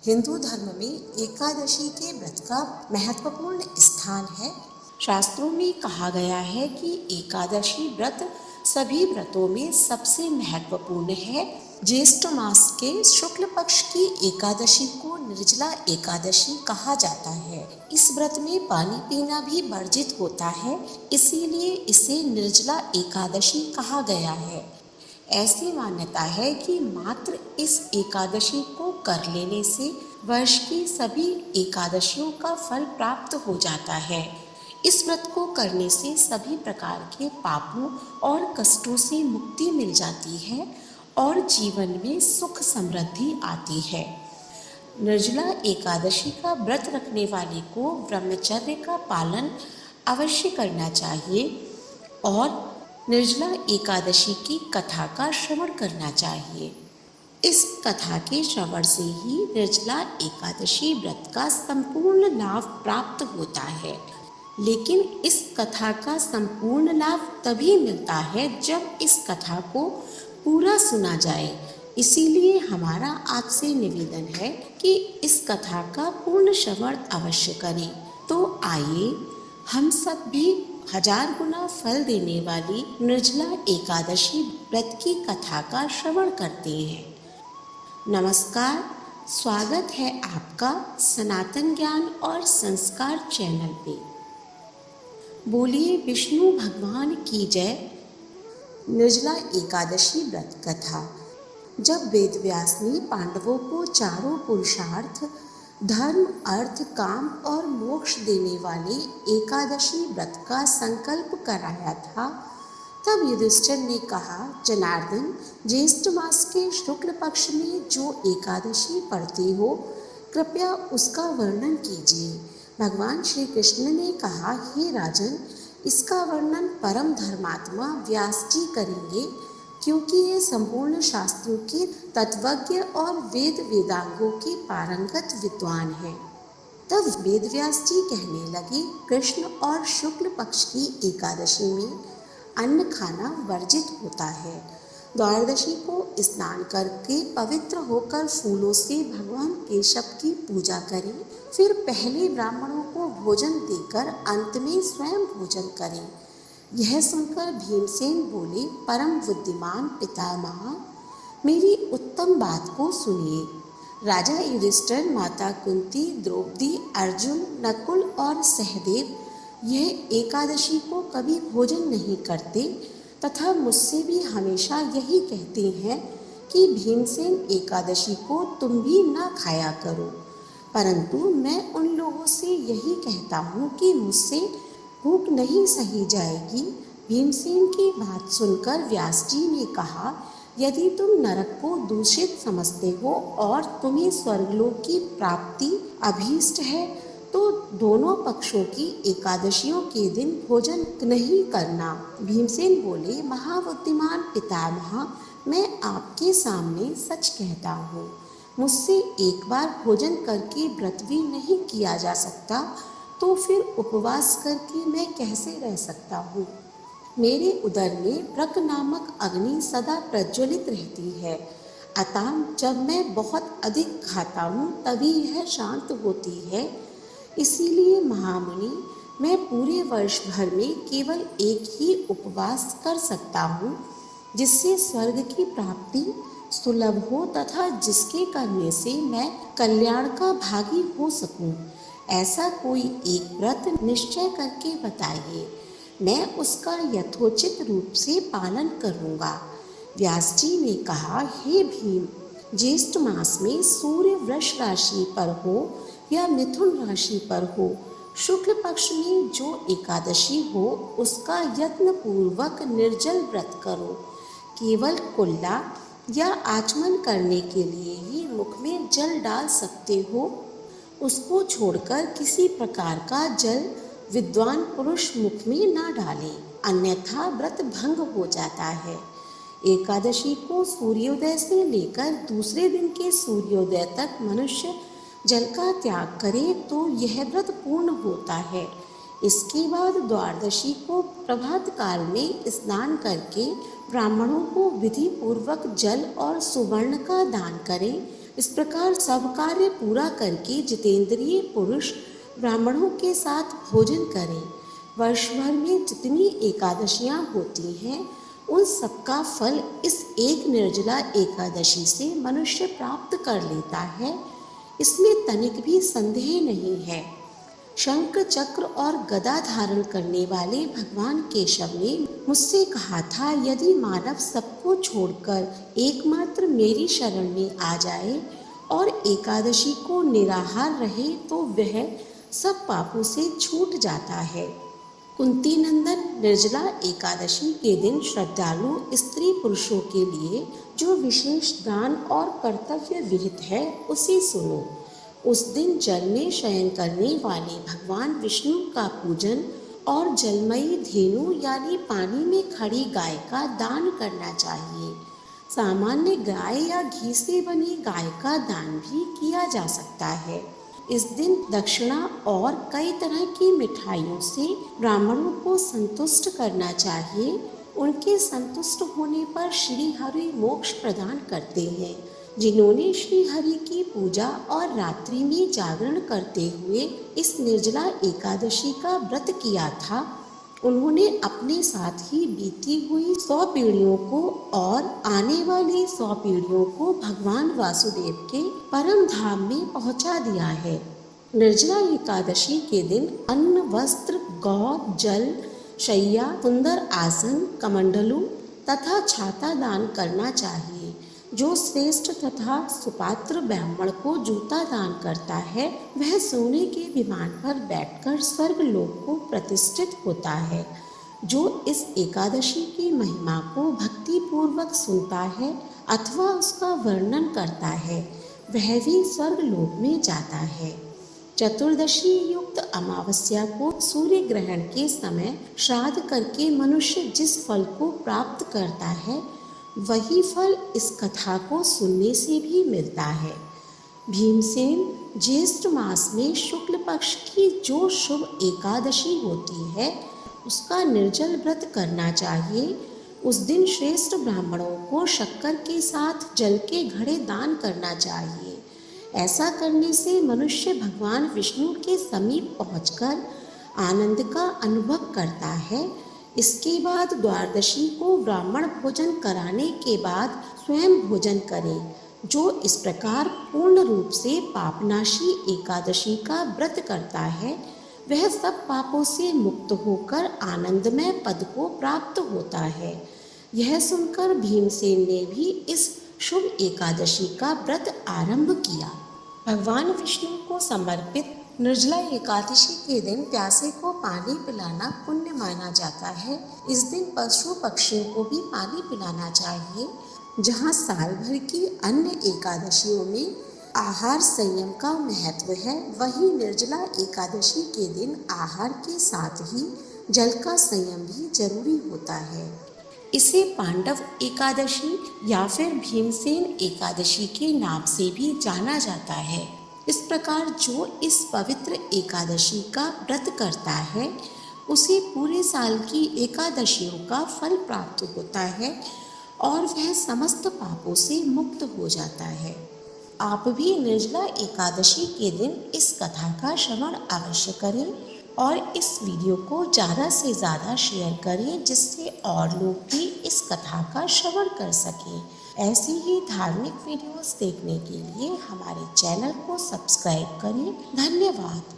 हिंदू धर्म में एकादशी के व्रत का महत्वपूर्ण स्थान है। शास्त्रों में कहा गया है कि एकादशी व्रत सभी व्रतों में सबसे महत्वपूर्ण है। ज्येष्ठ मास के शुक्ल पक्ष की एकादशी को निर्जला एकादशी कहा जाता है। इस व्रत में पानी पीना भी वर्जित होता है, इसीलिए इसे निर्जला एकादशी कहा गया है। ऐसी मान्यता है कि मात्र इस एकादशी को कर लेने से वर्ष की सभी एकादशियों का फल प्राप्त हो जाता है। इस व्रत को करने से सभी प्रकार के पापों और कष्टों से मुक्ति मिल जाती है और जीवन में सुख समृद्धि आती है। निर्जला एकादशी का व्रत रखने वाले को ब्रह्मचर्य का पालन अवश्य करना चाहिए और निर्जला एकादशी की कथा का श्रवण करना चाहिए। इस कथा के श्रवण से ही निर्जला एकादशी व्रत का संपूर्ण लाभ प्राप्त होता है। लेकिन इस कथा का संपूर्ण लाभ तभी मिलता है जब इस कथा को पूरा सुना जाए। इसीलिए हमारा आपसे निवेदन है कि इस कथा का पूर्ण श्रवण अवश्य करें। तो आइए हम सब भी 1000 गुना फल देने वाली निर्जला एकादशी व्रत की कथा का श्रवण करते हैं। नमस्कार, स्वागत है आपका सनातन ज्ञान और संस्कार चैनल पे। बोलिए विष्णु भगवान की जय। निर्जला एकादशी व्रत कथा। जब वेदव्यास ने पांडवों को चारों पुरुषार्थ धर्म, अर्थ, काम और मोक्ष देने वाले एकादशी व्रत का संकल्प कराया था, तब युधिष्ठिर ने कहा, जनार्दन, ज्येष्ठ मास के शुक्ल पक्ष में जो एकादशी पड़ती हो, कृपया उसका वर्णन कीजिए। भगवान श्री कृष्ण ने कहा, हे राजन, इसका वर्णन परम धर्मात्मा व्यास जी करेंगे, क्योंकि ये संपूर्ण शास्त्रों के तत्वज्ञ और वेद वेदांगों के पारंगत विद्वान हैं। तब वेदव्यास जी कहने लगे, कृष्ण और शुक्ल पक्ष की एकादशी में अन्न खाना वर्जित होता है। द्वादशी को स्नान करके पवित्र होकर फूलों से भगवान केशव की पूजा करें, फिर पहले ब्राह्मणों को भोजन देकर अंत में स्वयं भोजन करें। यह सुनकर भीमसेन बोले, परम बुद्धिमान पितामह, मेरी उत्तम बात को सुनिए। राजा युधिष्ठिर, माता कुंती, द्रौपदी, अर्जुन, नकुल और सहदेव यह एकादशी को कभी भोजन नहीं करते तथा मुझसे भी हमेशा यही कहते हैं कि भीमसेन एकादशी को तुम भी न खाया करो। परंतु मैं उन लोगों से यही कहता हूँ कि मुझसे भूख नहीं सही जाएगी। भीमसेन की बात सुनकर व्यास जी ने कहा, यदि तुम नरक को दूषित समझते हो और तुम्हें स्वर्गलोक की प्राप्ति अभीष्ट है, तो दोनों पक्षों की एकादशियों के दिन भोजन नहीं करना। भीमसेन बोले, महाबुद्धिमान पितामह, मैं आपके सामने सच कहता हूँ। मुझसे एक बार भोजन करके व्रत भी नहीं किया जा सकता, तो फिर उपवास करके मैं कैसे रह सकता हूँ। मेरे उदर में व्रक नामक अग्नि सदा प्रज्वलित रहती है, अतः जब मैं बहुत अधिक खाता हूँ तभी यह शांत होती है। इसीलिए महामुनि, मैं पूरे वर्ष भर में केवल एक ही उपवास कर सकता हूँ, जिससे स्वर्ग की प्राप्ति सुलभ हो तथा जिसके करने से मैं कल्याण का भागी हो सकूँ। ऐसा कोई एक व्रत निश्चय करके बताइए, मैं उसका यथोचित रूप से पालन करूँगा। व्यास जी ने कहा, हे भीम, ज्येष्ठ मास में सूर्य वृष राशि पर हो या मिथुन राशि पर हो, शुक्ल पक्ष में जो एकादशी हो, उसका यत्न पूर्वक निर्जल व्रत करो। केवल कुल्ला या आचमन करने के लिए ही मुख में जल डाल सकते हो। उसको छोड़कर किसी प्रकार का जल विद्वान पुरुष मुख में न डाले, अन्यथा व्रत भंग हो जाता है। एकादशी को सूर्योदय से लेकर दूसरे दिन के सूर्योदय तक मनुष्य जल का त्याग करे तो यह व्रत पूर्ण होता है। इसके बाद द्वादशी को प्रभात काल में स्नान करके ब्राह्मणों को विधि पूर्वक जल और सुवर्ण का दान करें। इस प्रकार सब कार्य पूरा करके जितेंद्रिय पुरुष ब्राह्मणों के साथ भोजन करें। वर्ष भर में जितनी एकादशियां होती हैं उन सबका फल इस एक निर्जला एकादशी से मनुष्य प्राप्त कर लेता है, इसमें तनिक भी संदेह नहीं है। शंख चक्र और गदा धारण करने वाले भगवान केशव ने मुझसे कहा था, यदि मानव सबको छोड़कर एकमात्र मेरी शरण में आ जाए और एकादशी को निराहार रहे तो वह सब पापों से छूट जाता है। कुंती नंदन, निर्जला एकादशी के दिन श्रद्धालु स्त्री पुरुषों के लिए जो विशेष दान और कर्तव्य विहित है उसे सुनो। उस दिन जल में शयन करने वाले भगवान विष्णु का पूजन और जलमयी धेनु यानी पानी में खड़ी गाय का दान करना चाहिए। सामान्य गाय या घी से बनी गाय का दान भी किया जा सकता है। इस दिन दक्षिणा और कई तरह की मिठाइयों से ब्राह्मणों को संतुष्ट करना चाहिए। उनके संतुष्ट होने पर श्री हरि मोक्ष प्रदान करते हैं। जिन्होंने श्री हरि की पूजा और रात्रि में जागरण करते हुए इस निर्जला एकादशी का व्रत किया था, उन्होंने अपने साथ ही बीती हुई 100 पीढ़ियों को और आने वाली 100 पीढ़ियों को भगवान वासुदेव के परम धाम में पहुंचा दिया है। निर्जला एकादशी के दिन अन्न, वस्त्र, गौ, जल, शैया, सुंदर आसन, कमंडलू तथा छाता दान करना चाहिए। जो श्रेष्ठ तथा सुपात्र ब्राह्मण को जूता दान करता है वह सोने के विमान पर बैठकर स्वर्गलोक को प्रतिष्ठित होता है। जो इस एकादशी की महिमा को भक्ति पूर्वक सुनता है अथवा उसका वर्णन करता है वह भी स्वर्गलोक में जाता है। चतुर्दशी युक्त अमावस्या को सूर्य ग्रहण के समय श्राद्ध करके मनुष्य जिस फल को प्राप्त करता है वही फल इस कथा को सुनने से भी मिलता है। भीमसेन, ज्येष्ठ मास में शुक्ल पक्ष की जो शुभ एकादशी होती है उसका निर्जल व्रत करना चाहिए। उस दिन श्रेष्ठ ब्राह्मणों को शक्कर के साथ जल के घड़े दान करना चाहिए। ऐसा करने से मनुष्य भगवान विष्णु के समीप पहुंचकर आनंद का अनुभव करता है। इसके बाद द्वादशी को ब्राह्मण भोजन कराने के बाद स्वयं भोजन करें। जो इस प्रकार पूर्ण रूप से पापनाशी एकादशी का व्रत करता है वह सब पापों से मुक्त होकर आनंदमय पद को प्राप्त होता है। यह सुनकर भीमसेन ने भी इस शुभ एकादशी का व्रत आरंभ किया। भगवान विष्णु को समर्पित निर्जला एकादशी के दिन प्यासे को पानी पिलाना पुण्य माना जाता है। इस दिन पशु पक्षियों को भी पानी पिलाना चाहिए। जहाँ साल भर की अन्य एकादशियों में आहार संयम का महत्व है, वहीं निर्जला एकादशी के दिन आहार के साथ ही जल का संयम भी जरूरी होता है। इसे पांडव एकादशी या फिर भीमसेन एकादशी के नाम से भी जाना जाता है। इस प्रकार जो इस पवित्र एकादशी का व्रत करता है उसे पूरे साल की एकादशियों का फल प्राप्त होता है और वह समस्त पापों से मुक्त हो जाता है। आप भी निर्जला एकादशी के दिन इस कथा का श्रवण अवश्य करें और इस वीडियो को ज़्यादा से ज़्यादा शेयर करें जिससे और लोग भी इस कथा का श्रवण कर सकें। ऐसी ही धार्मिक वीडियोस देखने के लिए हमारे चैनल को सब्सक्राइब करें। धन्यवाद।